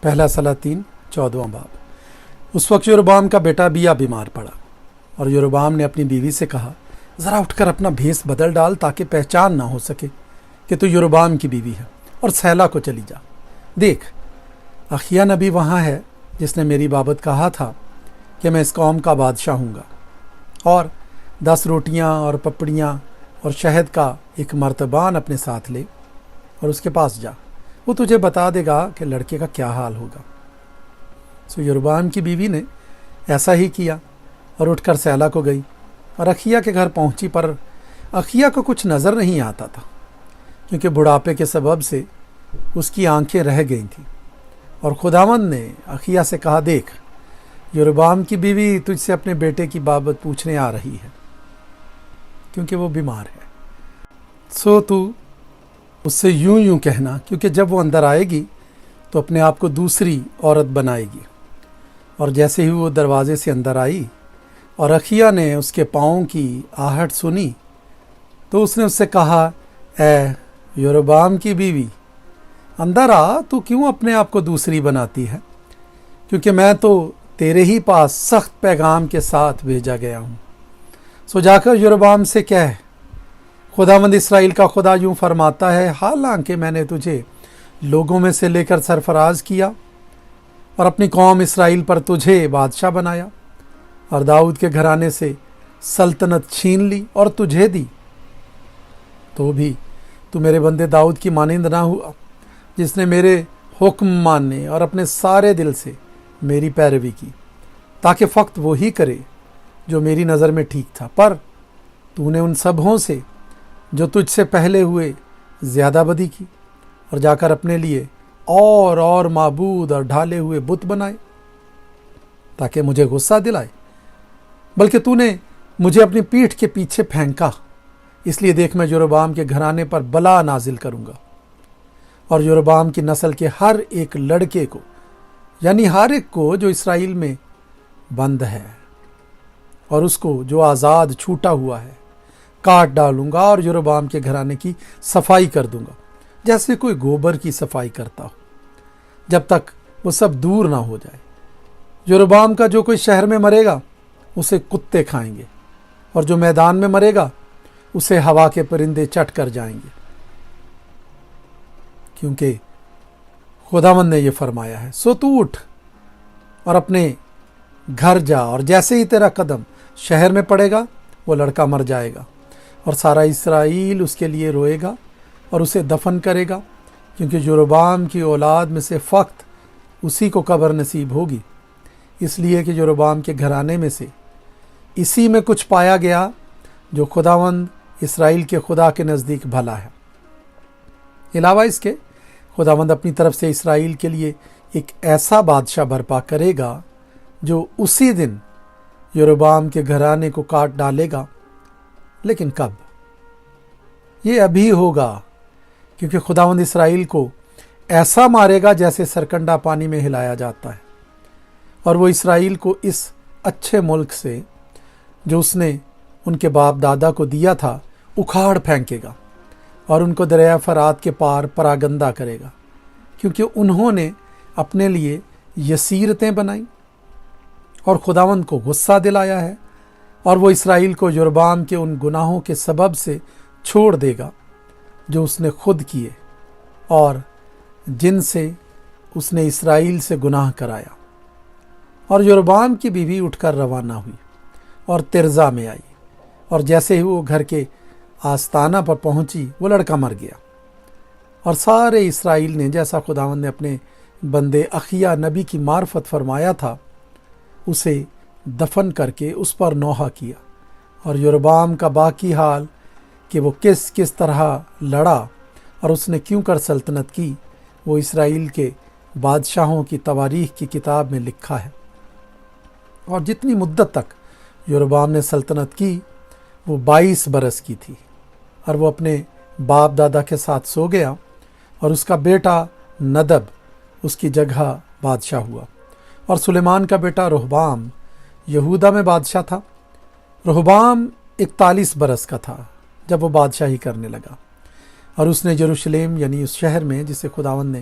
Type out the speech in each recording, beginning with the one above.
پہلا سلاطین 14واں باب۔ اس وقت یروبام کا بیٹا ابیہ بیمار پڑا، اور یروبام نے اپنی بیوی سے کہا، ذرا اٹھ کر اپنا بھیس بدل ڈال تاکہ پہچان نہ ہو سکے کہ تو یروبام کی بیوی ہے، اور سیلا کو چلی جا۔ دیکھ، اخیا نبی وہاں ہے جس نے میری بابت کہا تھا کہ میں اس قوم کا بادشاہ ہوں گا، اور 10 روٹیاں اور پپڑیاں اور شہد کا ایک مرتبان اپنے ساتھ لے اور اس کے پاس جا، وہ تجھے بتا دے گا کہ لڑکے کا کیا حال ہوگا۔ سو یروبام کی بیوی نے ایسا ہی کیا اور اٹھ کر سیلا کو گئی، اور اخیا کے گھر پہنچی، پر اخیا کو کچھ نظر نہیں آتا تھا، کیونکہ بڑھاپے کے سبب سے اس کی آنکھیں رہ گئی تھیں۔ اور خداوند نے اخیا سے کہا، دیکھ، یروبام کی بیوی تجھ سے اپنے بیٹے کی بابت پوچھنے آ رہی ہے، کیونکہ وہ بیمار ہے۔ سو تو اس سے یوں کہنا، کیونکہ جب وہ اندر آئے گی تو اپنے آپ کو دوسری عورت بنائے گی۔ اور جیسے ہی وہ دروازے سے اندر آئی اور اخیا نے اس کے پاؤں کی آہٹ سنی، تو اس نے اس سے کہا، اے یروبام کی بیوی، اندر آ، تو کیوں اپنے آپ کو دوسری بناتی ہے؟ کیونکہ میں تو تیرے ہی پاس سخت پیغام کے ساتھ بھیجا گیا ہوں۔ سو جا کر یروبام سے کہہ، خداوند اسرائیل کا خدا یوں فرماتا ہے، حالانکہ میں نے تجھے لوگوں میں سے لے کر سرفراز کیا اور اپنی قوم اسرائیل پر تجھے بادشاہ بنایا، اور داؤد کے گھرانے سے سلطنت چھین لی اور تجھے دی، تو بھی تو میرے بندے داؤد کی مانند نہ ہوا، جس نے میرے حکم ماننے اور اپنے سارے دل سے میری پیروی کی، تاکہ فقط وہی کرے جو میری نظر میں ٹھیک تھا۔ پر تو نے ان سبھوں سے جو تجھ سے پہلے ہوئے زیادہ بدی کی، اور جا کر اپنے لیے اور معبود اور ڈھالے ہوئے بت بنائے، تاکہ مجھے غصہ دلائے۔ بلکہ تو نے مجھے اپنی پیٹھ کے پیچھے پھینکا، اس لیے دیکھ، میں یروبام کے گھرانے پر بلا نازل کروں گا، اور یروبام کی نسل کے ہر ایک لڑکے کو، یعنی ہر ایک کو جو اسرائیل میں بند ہے، اور اس کو جو آزاد چھوٹا ہوا ہے، کاٹ ڈالوں گا، اور یروبام کے گھرانے کی صفائی کر دوں گا، جیسے کوئی گوبر کی صفائی کرتا ہو، جب تک وہ سب دور نہ ہو جائے۔ یروبام کا جو کوئی شہر میں مرے گا اسے کتے کھائیں گے، اور جو میدان میں مرے گا اسے ہوا کے پرندے چٹ کر جائیں گے، کیونکہ خداوند نے یہ فرمایا ہے۔ سو تو اٹھ اور اپنے گھر جا، اور جیسے ہی تیرا قدم شہر میں پڑے گا وہ لڑکا مر جائے گا، اور سارا اسرائیل اس کے لیے روئے گا اور اسے دفن کرے گا، کیونکہ یروبام کی اولاد میں سے فقط اسی کو قبر نصیب ہوگی، اس لیے کہ یروبام کے گھرانے میں سے اسی میں کچھ پایا گیا جو خداوند اسرائیل کے خدا کے نزدیک بھلا ہے۔ علاوہ اس کے، خداوند اپنی طرف سے اسرائیل کے لیے ایک ایسا بادشاہ برپا کرے گا جو اسی دن یروبام کے گھرانے کو کاٹ ڈالے گا۔ لیکن کب؟ یہ ابھی ہوگا، کیونکہ خداوند اسرائیل کو ایسا مارے گا جیسے سرکنڈا پانی میں ہلایا جاتا ہے، اور وہ اسرائیل کو اس اچھے ملک سے جو اس نے ان کے باپ دادا کو دیا تھا اکھاڑ پھینکے گا، اور ان کو دریائے فرات کے پار پراگندہ کرے گا، کیونکہ انہوں نے اپنے لیے یسیرتیں بنائیں اور خداوند کو غصہ دلایا ہے، اور وہ اسرائیل کو یروبام کے ان گناہوں کے سبب سے چھوڑ دے گا جو اس نے خود کیے اور جن سے اس نے اسرائیل سے گناہ کرایا۔ اور یروبام کی بیوی اٹھ کر روانہ ہوئی اور ترزا میں آئی، اور جیسے ہی وہ گھر کے آستانہ پر پہنچی وہ لڑکا مر گیا، اور سارے اسرائیل نے جیسا خداوند نے اپنے بندے اخیا نبی کی معرفت فرمایا تھا اسے دفن کر کے اس پر نوحہ کیا۔ اور یروبام کا باقی حال کہ وہ کس طرح لڑا اور اس نے کیوں کر سلطنت کی، وہ اسرائیل کے بادشاہوں کی تواریخ کی کتاب میں لکھا ہے۔ اور جتنی مدت تک یروبام نے سلطنت کی وہ 22 برس کی تھی، اور وہ اپنے باپ دادا کے ساتھ سو گیا، اور اس کا بیٹا ندب اس کی جگہ بادشاہ ہوا۔ اور سلیمان کا بیٹا رہبام یہودا میں بادشاہ تھا۔ رہبام 41 برس کا تھا جب وہ بادشاہی کرنے لگا، اور اس نے یروشلم یعنی اس شہر میں جسے خداوند نے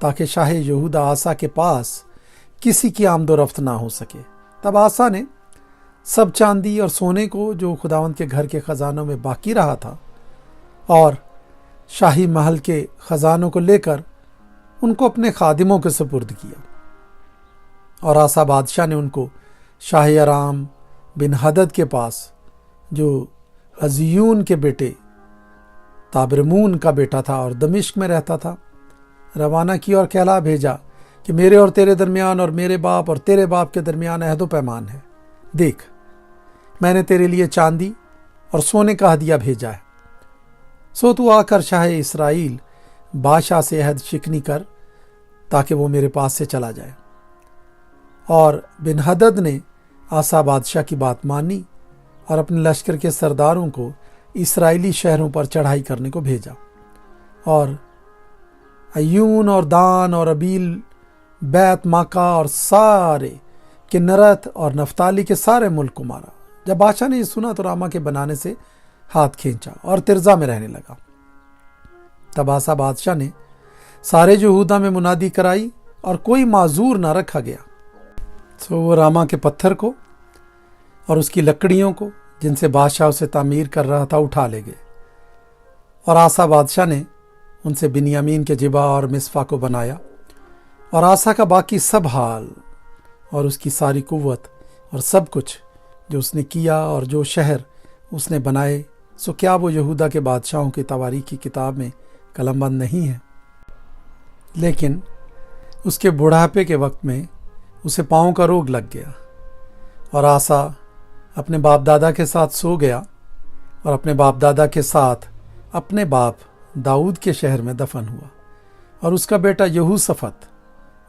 تاکہ شاہ یہودا آسا کے پاس کسی کی آمد و رفت نہ ہو سکے۔ تب آسا نے سب چاندی اور سونے کو جو خداوند کے گھر کے خزانوں میں باقی رہا تھا اور شاہی محل کے خزانوں کو لے کر ان کو اپنے خادموں کے سپرد کیا، اور آسا بادشاہ نے ان کو شاہ ارام بن حدد کے پاس، جو عزیون کے بیٹے تابرمون کا بیٹا تھا اور دمشق میں رہتا تھا، روانہ کیا اور کہلا بھیجا کہ میرے اور تیرے درمیان اور میرے باپ اور تیرے باپ کے درمیان عہد و پیمان ہے۔ دیکھ، میں نے تیرے لیے چاندی اور سونے کا ہدیہ بھیجا ہے، سو تو آ کر شاہ اسرائیل بادشاہ سے عہد شکنی کر تاکہ وہ میرے پاس سے چلا جائے۔ اور بن حدد نے آسا بادشاہ کی بات مانی اور اپنے لشکر کے سرداروں کو اسرائیلی شہروں پر چڑھائی کرنے کو بھیجا، اور ایون اور دان اور ابیل، بیت ماکا اور سارے کنرت اور نفتالی کے سارے ملک کو مارا۔ جب بادشاہ نے یہ سنا تو راما کے بنانے سے ہاتھ کھینچا اور ترزا میں رہنے لگا۔ تب آسا بادشاہ نے سارے یہودا میں منادی کرائی اور کوئی معذور نہ رکھا گیا، سو وہ راما کے پتھر کو اور اس کی لکڑیوں کو جن سے بادشاہ اسے تعمیر کر رہا تھا اٹھا لے گئے، اور آسا بادشاہ نے ان سے بنیامین کے جبا اور مصفا کو بنایا، اور آسا کا باقی سب حال اور اس کی ساری قوت اور سب کچھ جو اس نے کیا اور جو شہر اس نے بنائے، سو کیا وہ یہودا کے بادشاہوں کی تواریخ کی کتاب میں قلم بند نہیں ہے؟ لیکن اس کے بڑھاپے کے وقت میں اسے پاؤں کا روگ لگ گیا، اور آسا اپنے باپ دادا کے ساتھ سو گیا اور اپنے باپ دادا کے ساتھ اپنے باپ داؤد کے شہر میں دفن ہوا، اور اس کا بیٹا یہوشافت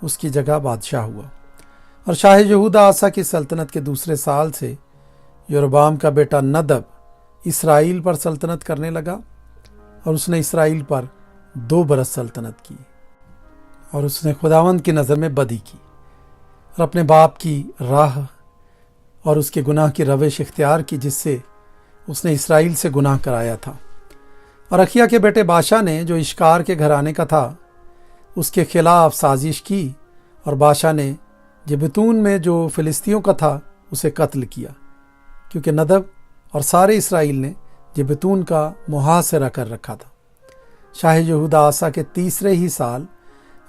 اس کی جگہ بادشاہ ہوا۔ اور شاہ یہودا آسا کی سلطنت کے دوسرے سال سے یروبام کا بیٹا ندب اسرائیل پر سلطنت کرنے لگا، اور اس نے اسرائیل پر 2 برس سلطنت کی، اور اس نے خداوند کی نظر میں بدی کی اور اپنے باپ کی راہ اور اس کے گناہ کی روش اختیار کی، جس سے اس نے اسرائیل سے گناہ کرایا تھا۔ اور اخیا کے بیٹے بادشاہ نے جو اشکار کے گھرانے کا تھا اس کے خلاف سازش کی، اور بادشاہ نے جبتون میں جو فلسطینیوں کا تھا اسے قتل کیا، کیونکہ ندب اور سارے اسرائیل نے جبتون کا محاصرہ کر رکھا تھا۔ شاہ یہودا آسا کے 3 ہی سال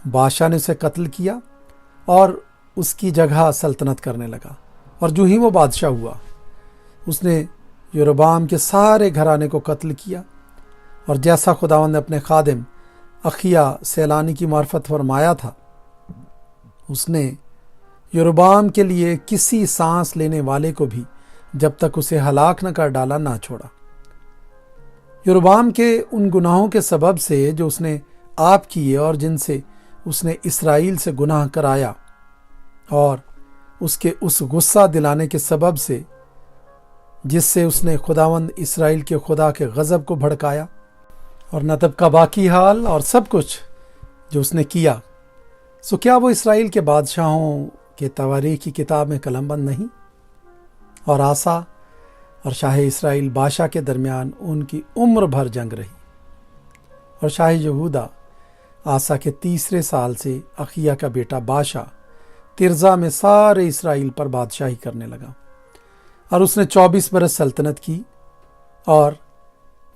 بادشاہ نے اسے قتل کیا اور اس کی جگہ سلطنت کرنے لگا، اور جو ہی وہ بادشاہ ہوا اس نے یروبام کے سارے گھرانے کو قتل کیا، اور جیسا خداوند نے اپنے خادم اخیا سیلانی کی معرفت فرمایا تھا، اس نے یروبام کے لیے کسی سانس لینے والے کو بھی جب تک اسے ہلاک نہ کر ڈالا نہ چھوڑا۔ یروبام کے ان گناہوں کے سبب سے جو اس نے آپ کیے اور جن سے اس نے اسرائیل سے گناہ کرایا، اور اس کے اس غصہ دلانے کے سبب سے جس سے اس نے خداوند اسرائیل کے خدا کے غضب کو بھڑکایا، اور ندب کا باقی حال اور سب کچھ جو اس نے کیا، سو کیا وہ اسرائیل کے بادشاہوں کے تواریخ کی کتاب میں قلم بند نہیں؟ اور آسا اور شاہ اسرائیل بادشاہ کے درمیان ان کی عمر بھر جنگ رہی، اور شاہ یہودا آسا کے 3 سال سے اخیا کا بیٹا بادشاہ ترزا میں سارے اسرائیل پر بادشاہی کرنے لگا، اور اس نے 24 برس سلطنت کی، اور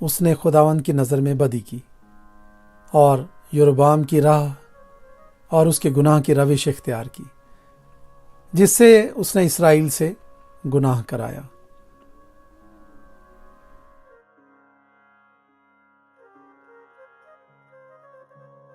اس نے خداوند کی نظر میں بدی کی اور یروبام کی راہ اور اس کے گناہ کی روش اختیار کی، جس سے اس نے اسرائیل سے گناہ کرایا۔